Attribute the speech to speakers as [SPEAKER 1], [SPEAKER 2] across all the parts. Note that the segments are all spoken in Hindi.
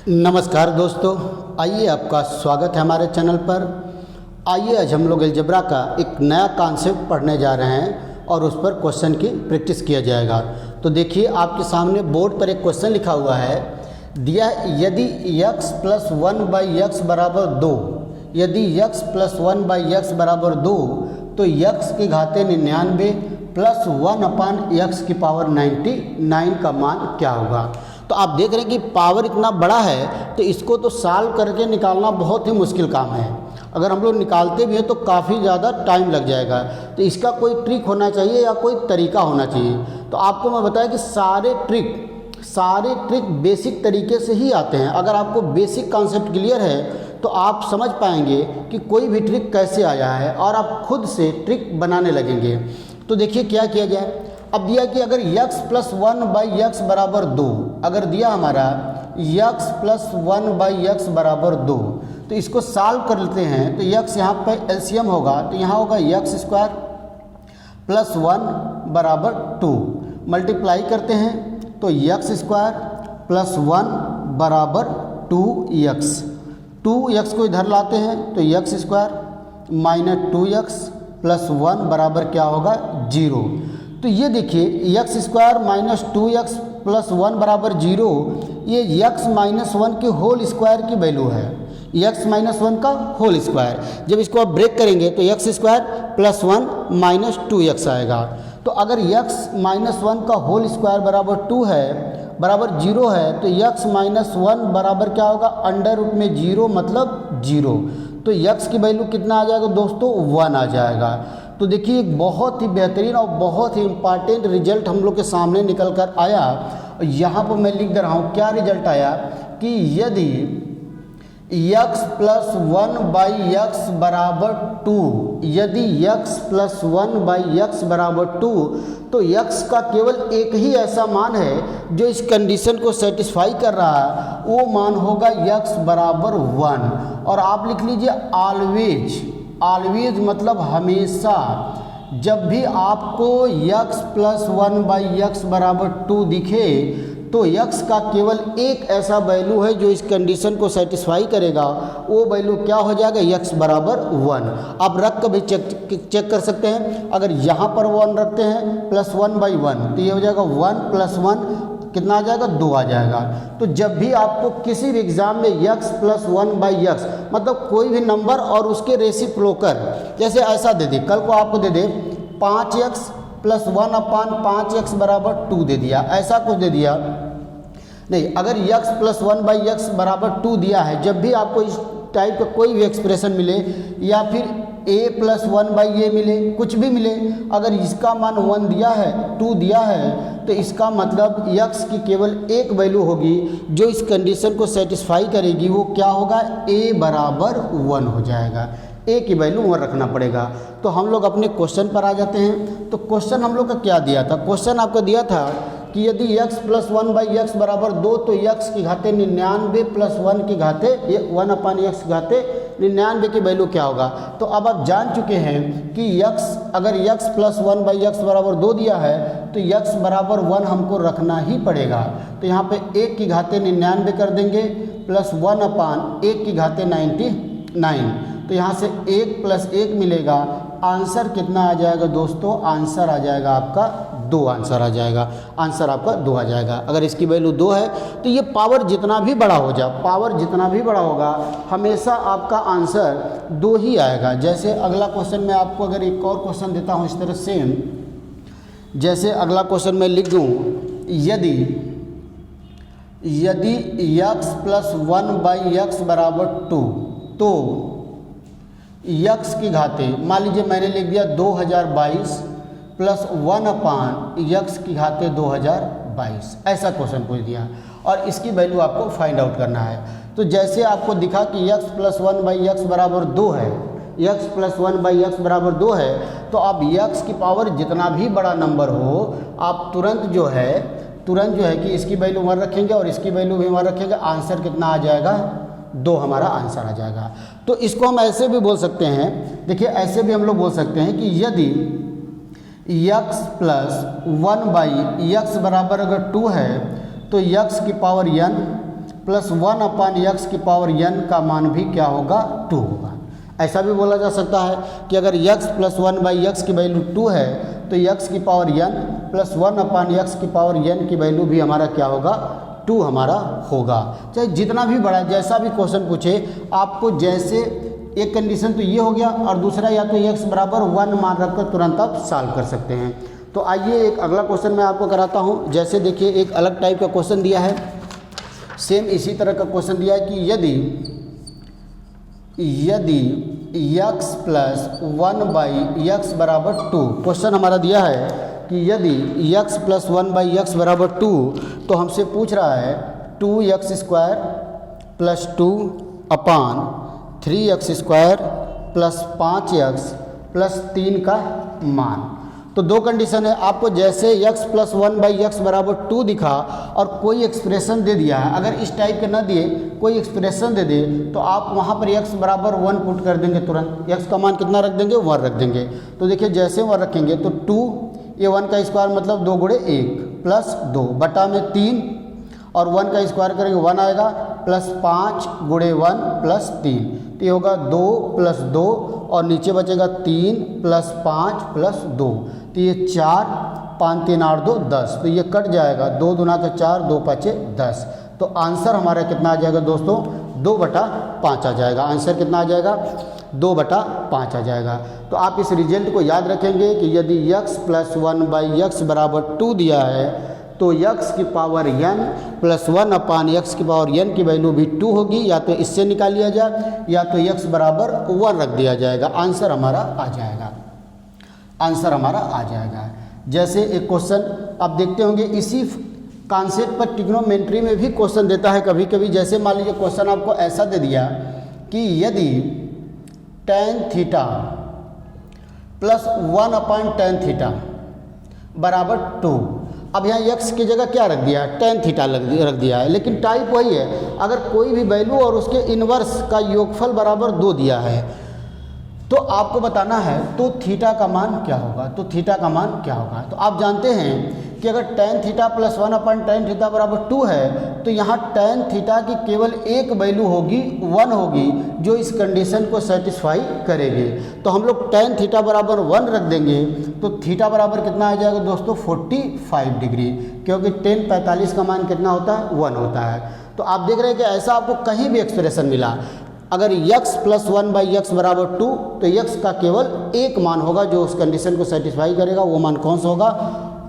[SPEAKER 1] नमस्कार दोस्तों, आइए आपका स्वागत है हमारे चैनल पर। आइए आज हम लोग अलजेब्रा का एक नया कॉन्सेप्ट पढ़ने जा रहे हैं और उस पर क्वेश्चन की प्रैक्टिस किया जाएगा। तो देखिए आपके सामने बोर्ड पर एक क्वेश्चन लिखा हुआ है, दिया यदि x + 1/x = 2, यदि x + 1/x = 2 तो x की घाते 99 + 1/x⁻99 का मान क्या होगा। तो आप देख रहे हैं कि पावर इतना बड़ा है तो इसको तो सॉल्व करके निकालना बहुत ही मुश्किल काम है। अगर हम लोग निकालते भी हैं तो काफ़ी ज़्यादा टाइम लग जाएगा। तो इसका कोई ट्रिक होना चाहिए या कोई तरीका होना चाहिए। तो आपको मैं बताया कि सारे ट्रिक बेसिक तरीके से ही आते हैं। अगर आपको बेसिक कॉन्सेप्ट क्लियर है तो आप समझ पाएंगे कि कोई भी ट्रिक कैसे आया है और आप खुद से ट्रिक बनाने लगेंगे। तो देखिए क्या किया जाए। अब दिया कि अगर x + 1/x = 2, अगर दिया हमारा x + 1/x = 2 तो इसको सॉल्व कर लेते हैं। तो x यहाँ पे एलसीएम होगा तो यहाँ होगा x² + 1 = 2, मल्टीप्लाई करते हैं तो x² + 1 = 2x, 2x को इधर लाते हैं तो x² - 2x + 1 बराबर क्या होगा 0। तो ये देखिए x² - 2x + 1 बराबर 0, ये x - 1 के होल स्क्वायर की वैल्यू है, x - 1 का होल स्क्वायर। जब इसको आप ब्रेक करेंगे तो x² + 1 - 2x आएगा। तो अगर x - 1 का होल स्क्वायर बराबर 2 है, बराबर 0 है तो x - 1 बराबर क्या होगा √0 मतलब 0। तो x की वैल्यू कितना आ जाएगा दोस्तों 1 आ जाएगा। तो देखिए एक बहुत ही बेहतरीन और बहुत ही इम्पॉर्टेंट रिजल्ट हम लोग के सामने निकल कर आया। यहाँ पर मैं लिख दे रहा हूँ क्या रिजल्ट आया कि यदि x + 1/x = 2, यदि x + 1/x = 2 तो x का केवल एक ही ऐसा मान है जो इस कंडीशन को सेटिस्फाई कर रहा है, वो मान होगा x = 1। और आप लिख लीजिए ऑलवेज मतलब हमेशा। जब भी आपको x + 1/x = 2 दिखे तो x का केवल एक ऐसा वैल्यू है जो इस कंडीशन को सेटिस्फाई करेगा, वो वैल्यू क्या हो जाएगा x = 1। आप रख कर भी चेक कर सकते हैं। अगर यहाँ पर 1 रखते हैं +1/1 तो ये हो जाएगा 1 + 1 कितना आ जाएगा 2 आ जाएगा। तो जब भी आपको किसी भी एग्जाम में x + 1/x मतलब कोई भी नंबर और उसके रेसिप्रोकल, जैसे ऐसा दे दे, कल को आपको दे दे 5x + 1/5x = 2 दे दिया, ऐसा कुछ दे दिया नहीं। अगर x + 1/x = 2 दिया है, जब भी आपको इस टाइप का कोई भी एक्सप्रेशन मिले या फिर a + 1/a मिले, कुछ भी मिले, अगर इसका मान 1 दिया है 2 दिया है तो इसका मतलब x की केवल एक वैल्यू होगी जो इस कंडीशन को सेटिस्फाई करेगी, वो क्या होगा a = 1 हो जाएगा। a की वैल्यू 1 रखना पड़ेगा। तो हम लोग अपने क्वेश्चन पर आ जाते हैं। तो क्वेश्चन हम लोग का क्या दिया था, क्वेश्चन आपको दिया था कि यदि x + 1/x = 2 तो x की घाते 99 + 1 की घाते 1/x की घाते 99 की वैल्यू क्या होगा। तो अब आप जान चुके हैं कि अगर x + 1/x = 2 दिया है तो x = 1 हमको रखना ही पड़ेगा। तो यहाँ पे 1 की घाते 99 कर देंगे + 1/1 की घाते 99। तो यहाँ से 1 + 1 मिलेगा। आंसर कितना आ जाएगा दोस्तों, आंसर आ जाएगा आपका 2 आंसर आ जाएगा, आंसर आपका 2 आ जाएगा। अगर इसकी वैल्यू 2 है तो ये पावर जितना भी बड़ा हो जाए, पावर जितना भी बड़ा होगा हमेशा आपका आंसर 2 ही आएगा। जैसे अगला क्वेश्चन में आपको अगर एक और क्वेश्चन देता हूँ इस तरह से, जैसे अगला क्वेश्चन मैं लिख दूँ, यदि x + 1/x = 2 तो x की घाते, मान लीजिए मैंने लिख दिया 2022 + 1/x की घाते 2022, ऐसा क्वेश्चन पूछ दिया और इसकी वैल्यू आपको फाइंड आउट करना है। तो जैसे आपको दिखा कि x + 1/x = 2 है, x + 1/x = 2 है, तो आप x की पावर जितना भी बड़ा नंबर हो आप तुरंत जो है कि इसकी वैल्यू 1 रखेंगे और इसकी वैल्यू भी 1 रखेंगे। आंसर कितना आ जाएगा 2 हमारा आंसर आ जाएगा। तो इसको हम ऐसे भी बोल सकते हैं, देखिए ऐसे भी हम लोग बोल सकते हैं कि यदि x + 1/x = अगर 2 है तो x की पावर n प्लस 1/x की पावर n का मान भी क्या होगा 2 होगा। ऐसा भी बोला जा सकता है कि अगर x प्लस 1/x की वैल्यू 2 है तो x की पावर n प्लस 1/x की पावर n की वैल्यू भी हमारा क्या होगा 2 हमारा होगा। चाहे जितना भी बड़ा जैसा भी क्वेश्चन पूछे आपको, जैसे एक कंडीशन तो ये हो गया और दूसरा या तो x बराबर 1 मान रखकर तुरंत आप सॉल्व कर सकते हैं। तो आइए एक अगला क्वेश्चन मैं आपको कराता हूँ। जैसे देखिए एक अलग टाइप का क्वेश्चन दिया है, सेम इसी तरह का क्वेश्चन दिया है कि यदि x प्लस 1/x बराबर 2, क्वेश्चन हमारा दिया है कि यदि x प्लस 1/x बराबर 2, तो हमसे पूछ रहा है 2x² प्लस 2 अपान 3x² प्लस 5x प्लस 3 का मान। तो दो कंडीशन है, आपको जैसे x प्लस 1/x बराबर 2 दिखा और कोई एक्सप्रेशन दे दिया है, अगर इस टाइप के ना दिए कोई एक्सप्रेशन दे दे तो आप वहाँ पर x बराबर 1 पुट कर देंगे, तुरंत x का मान कितना रख देंगे 1 रख देंगे। तो देखिए जैसे 1 रखेंगे तो 2 ये 1 का स्क्वायर मतलब 2 गुणे 1 प्लस 2 बटा में 3 और 1 का स्क्वायर करेंगे 1 आएगा प्लस 5 गुणे 1 प्लस 3, तो ये होगा 2 प्लस 2 और नीचे बचेगा 3 प्लस 5 प्लस 2, तो ये 4 5 3 8 2 10, तो ये कट जाएगा 2 दूना के 4 2 5 10। तो आंसर हमारा कितना आ जाएगा दोस्तों 2/5 आ जाएगा। आंसर कितना आ जाएगा 2/5 आ जाएगा। तो आप इस रिजल्ट को याद रखेंगे कि यदि x प्लस 1/x बराबर 2 दिया है तो x की पावर n प्लस 1/x की पावर n की वैल्यू भी 2 होगी, या तो इससे निकाल लिया जाए या तो x बराबर 1 रख दिया जाएगा, आंसर हमारा आ जाएगा। आंसर हमारा आ जाएगा। जैसे एक क्वेश्चन आप देखते होंगे इसी कॉन्सेप्ट पर ट्रिग्नोमेट्री में भी क्वेश्चन देता है कभी कभी। जैसे मान लीजिए क्वेश्चन आपको ऐसा दे दिया कि यदि tan theta plus 1/tan theta बराबर 2, अब यहाँ x की जगह क्या रख दिया है tan थीटा रख दिया है, लेकिन टाइप वही है। अगर कोई भी वैल्यू और उसके इन्वर्स का योगफल बराबर 2 दिया है तो आपको बताना है तो थीटा का मान क्या होगा, तो थीटा का मान क्या होगा। तो आप जानते हैं कि अगर tan theta plus 1/tan theta बराबर 2 है तो यहाँ tan थीटा की केवल एक वैल्यू होगी 1 होगी जो इस कंडीशन को सेटिस्फाई करेगी। तो हम लोग tan थीटा बराबर 1 रख देंगे तो थीटा बराबर कितना आ जाएगा दोस्तों 45 डिग्री, क्योंकि tan 45 का मान कितना होता है 1 होता है। तो आप देख रहे हैं कि ऐसा आपको कहीं भी एक्सप्रेशन मिला, अगर x प्लस 1/x बराबर 2 तो x का केवल एक मान होगा जो उस कंडीशन को सेटिस्फाई करेगा, वो मान कौन सा होगा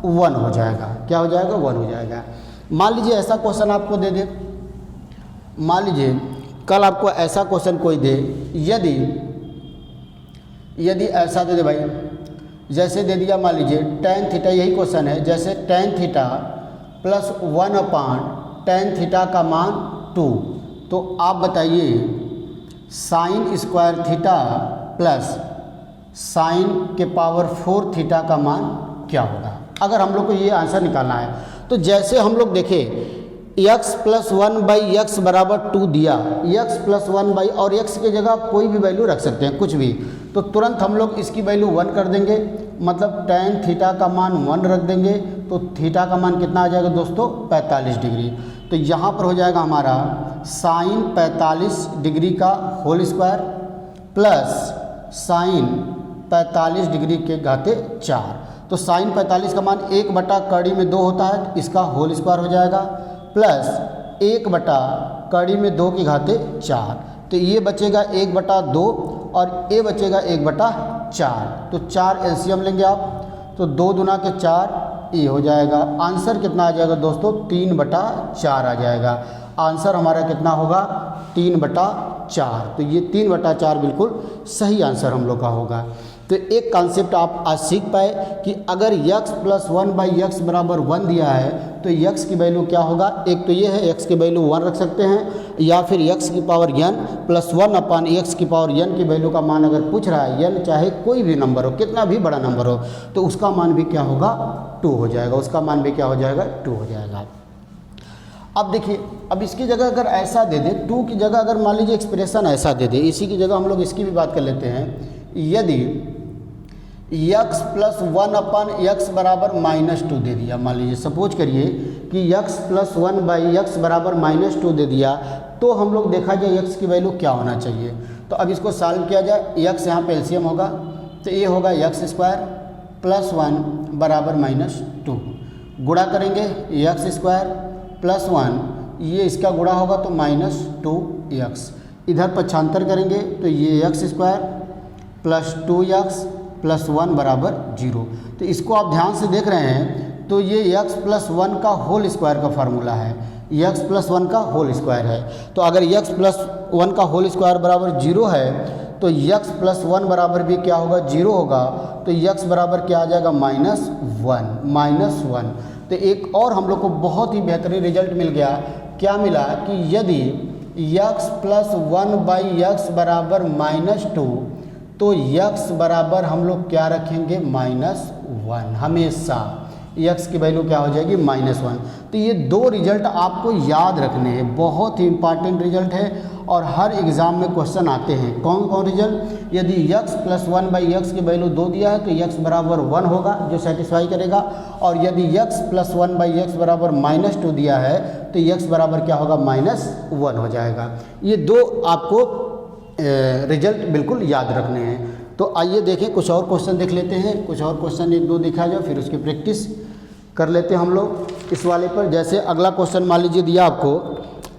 [SPEAKER 1] 1 हो जाएगा। क्या हो जाएगा 1 हो जाएगा। मान लीजिए ऐसा क्वेश्चन आपको दे दे, मान लीजिए कल आपको ऐसा क्वेश्चन कोई दे, यदि ऐसा दे दे भाई, जैसे दे दिया मान लीजिए tan थीटा, यही क्वेश्चन है, जैसे tan theta plus 1/tan theta का मान 2, तो आप बताइए sine square theta plus sign के पावर 4 थीटा का मान क्या होगा, अगर हम लोग को ये आंसर निकालना है। तो जैसे हम लोग देखें x प्लस 1/x बराबर 2 दिया, x प्लस 1 और x की जगह कोई भी वैल्यू रख सकते हैं कुछ भी, तो तुरंत हम लोग इसकी वैल्यू 1 कर देंगे, मतलब tan थीटा का मान 1 रख देंगे तो थीटा का मान कितना आ जाएगा दोस्तों 45 डिग्री। तो यहाँ पर हो जाएगा हमारा साइन 45 डिग्री का whole square plus sine 45 degree के घाते 4। तो साइन 45 का मान 1/कड़ी में 2 होता है, इसका होल स्क्वायर हो जाएगा प्लस 1/2 की घाते 4। तो ये बचेगा 1/2 और ये बचेगा 1/4। तो 4 एलसीएम लेंगे आप, तो 2 दूना के 4 ये हो जाएगा। आंसर कितना आ जाएगा दोस्तों 3/4 आ जाएगा। आंसर हमारा कितना होगा 3/4। तो ये 3/4 बिल्कुल सही आंसर हम लोग का होगा। तो एक कॉन्सेप्ट आप आज सीख पाए कि अगर x प्लस 1/x बराबर 1 दिया है तो x की वैल्यू क्या होगा। एक तो ये है x की वैल्यू 1 रख सकते हैं, या फिर x की पावर n प्लस 1/x की पावर n की वैल्यू का मान अगर पूछ रहा है, n चाहे कोई भी नंबर हो, कितना भी बड़ा नंबर हो, तो उसका मान भी क्या होगा 2 हो जाएगा, उसका मान भी क्या हो जाएगा 2 हो जाएगा। अब देखिए, अब इसकी जगह अगर ऐसा दे दे, 2 की जगह अगर मान लीजिए एक्सप्रेशन ऐसा दे दे, इसी की जगह हम लोग इसकी भी बात कर लेते हैं। यदि x प्लस 1/x बराबर -2 दे दिया, मान लीजिए सपोज करिए कि x प्लस 1/x बराबर -2 दे दिया, तो हम लोग देखा जाए x की वैल्यू क्या होना चाहिए। तो अब इसको सॉल्व किया जाए, x यहाँ पे एलसीएम होगा तो ये होगा x² प्लस 1 बराबर -2, गुणा करेंगे x² प्लस 1, ये इसका गुणा होगा तो -2x, इधर पक्षांतर करेंगे तो ये x² प्लस 2x प्लस 1 बराबर 0। तो इसको आप ध्यान से देख रहे हैं तो ये x प्लस 1 का होल स्क्वायर का फार्मूला है, x प्लस 1 का होल स्क्वायर है। तो अगर x प्लस 1 का होल स्क्वायर बराबर 0 है तो x प्लस 1 बराबर भी क्या होगा, 0 होगा। तो x बराबर क्या आ जाएगा, -1। तो एक और हम लोग को बहुत ही बेहतरीन रिजल्ट मिल गया, क्या मिला कि यदि x प्लस 1/x बराबर -2 तो x बराबर हम लोग क्या रखेंगे, -1। हमेशा x की वैल्यू क्या हो जाएगी, -1। तो ये दो रिजल्ट आपको याद रखने हैं, बहुत ही इंपॉर्टेंट रिजल्ट है और हर एग्ज़ाम में क्वेश्चन आते हैं। कौन कौन रिजल्ट, यदि x प्लस 1/x की वैल्यू 2 दिया है तो x बराबर 1 होगा जो सेटिस्फाई करेगा, और यदि x प्लस 1/x बराबर -2 दिया है तो x बराबर क्या होगा, -1 हो जाएगा। ये दो आपको रिजल्ट बिल्कुल याद रखने हैं। तो आइए देखें, कुछ और क्वेश्चन देख लेते हैं, कुछ और क्वेश्चन 1-2 दिखा जाओ, फिर उसकी प्रैक्टिस कर लेते हैं हम लोग इस वाले पर। जैसे अगला क्वेश्चन मान लीजिए दिया आपको,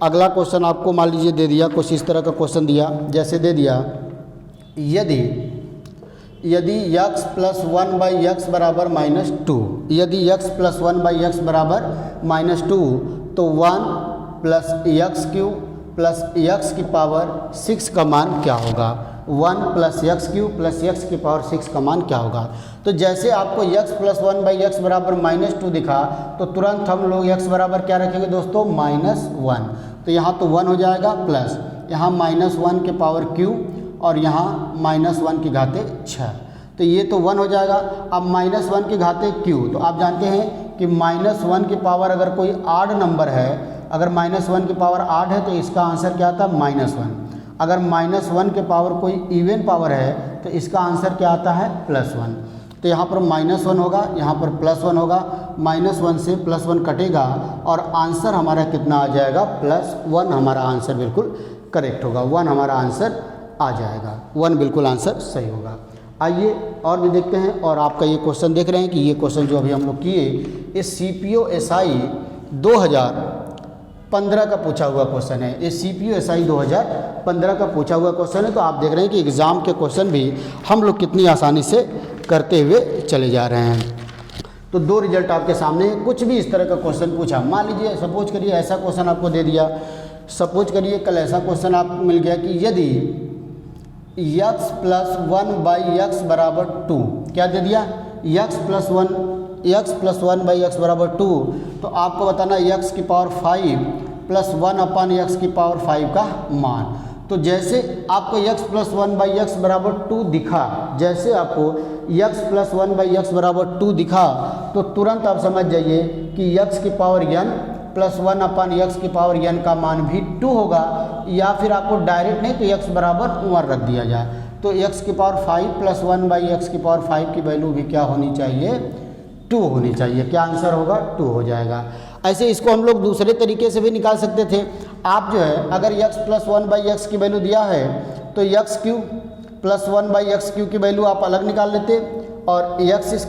[SPEAKER 1] अगला क्वेश्चन आपको मान लीजिए दे दिया, कुछ इस तरह का क्वेश्चन दिया, जैसे दे दिया यदि x प्लस 1/x बराबर -2, यदि x प्लस 1/x बराबर -2 तो 1 प्लस x³ प्लस x की पावर 6 का मान क्या होगा, 1 प्लस x³ प्लस x की पावर 6 का मान क्या होगा। तो जैसे आपको x प्लस 1/x बराबर -2 दिखा तो तुरंत हम लोग x बराबर क्या रखेंगे दोस्तों, -1। तो यहाँ तो 1 हो जाएगा, प्लस यहाँ -1 के पावर q और यहाँ -1 की घाते 6, तो ये तो 1 हो जाएगा। अब -1 की घाते q, तो आप जानते हैं कि -1 की पावर अगर कोई आड नंबर है, अगर -1 की पावर 8 है तो इसका आंसर क्या आता है, -1। अगर -1 के पावर कोई इवन पावर है तो इसका आंसर क्या आता है, +1। तो यहाँ पर -1 होगा, यहाँ पर +1 होगा, -1 से +1 कटेगा और आंसर हमारा कितना आ जाएगा, +1 हमारा आंसर बिल्कुल करेक्ट होगा, 1 हमारा आंसर आ जाएगा, 1 बिल्कुल आंसर सही होगा। आइए और भी देखते हैं, और आपका ये क्वेश्चन देख रहे हैं कि ये क्वेश्चन जो अभी हम लोग किए ये CPO SI 2015 का पूछा हुआ क्वेश्चन है, ये CPO SI 2015 का पूछा हुआ क्वेश्चन है। तो आप देख रहे हैं कि एग्ज़ाम के क्वेश्चन भी हम लोग कितनी आसानी से करते हुए चले जा रहे हैं। तो दो रिजल्ट आपके सामने, कुछ भी इस तरह का क्वेश्चन पूछा, मान लीजिए सपोज करिए ऐसा क्वेश्चन आपको दे दिया, सपोज करिए कल ऐसा क्वेश्चन आपको मिल गया कि यदि x प्लस 1/x बराबर 2, क्या दे दिया, x प्लस 1/x बराबर 2, तो आपको बताना x की पावर 5 प्लस 1/x की पावर 5 का मान। तो जैसे आपको x प्लस 1/x बराबर 2 दिखा, जैसे आपको x प्लस 1/x बराबर 2 दिखा तो तुरंत आप समझ जाइए कि x की पावर n प्लस 1/x की पावर n का मान भी 2 होगा, या फिर आपको डायरेक्ट नहीं तो x बराबर 1 रख दिया जाए, तो x की पावर 5 प्लस 1/x की पावर 5 की वैल्यू भी क्या होनी चाहिए, 2 होनी चाहिए। क्या आंसर होगा, 2 हो जाएगा। ऐसे इसको हम लोग दूसरे तरीके से भी निकाल सकते थे। आप जो है अगर x प्लस 1/x की वैल्यू दिया है तो x³ प्लस 1/x³ की वैल्यू आप अलग निकाल लेते, और x²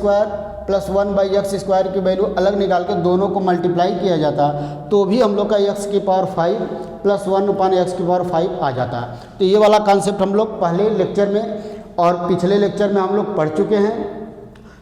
[SPEAKER 1] प्लस 1/x² की वैल्यू अलग निकाल के दोनों को मल्टीप्लाई किया जाता, तो भी हम लोग का x की पावर 5 प्लस 1/x की पावर 5 आ जाता। तो ये वाला कॉन्सेप्ट हम लोग पहले लेक्चर में और पिछले लेक्चर में हम लोग पढ़ चुके हैं।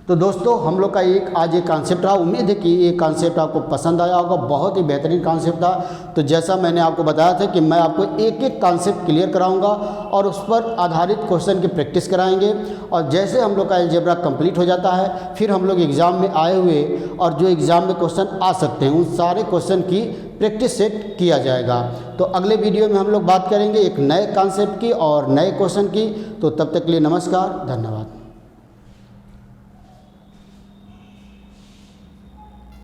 [SPEAKER 1] तो दोस्तों हम लोग का आज एक कॉन्सेप्ट रहा, उम्मीद है कि ये कॉन्सेप्ट आपको पसंद आया होगा, बहुत ही बेहतरीन कॉन्सेप्ट था। तो जैसा मैंने आपको बताया था कि मैं आपको एक एक कॉन्सेप्ट क्लियर कराऊंगा और उस पर आधारित क्वेश्चन की प्रैक्टिस कराएंगे, और जैसे हम लोग का अलजेब्रा कंप्लीट हो जाता है फिर हम लोग एग्ज़ाम में आए हुए और जो एग्ज़ाम में क्वेश्चन आ सकते हैं उन सारे क्वेश्चन की प्रैक्टिस सेट किया जाएगा। तो अगले वीडियो में हम लोग बात करेंगे एक नए कॉन्सेप्ट की और नए क्वेश्चन की। तो तब तक के लिए नमस्कार, धन्यवाद।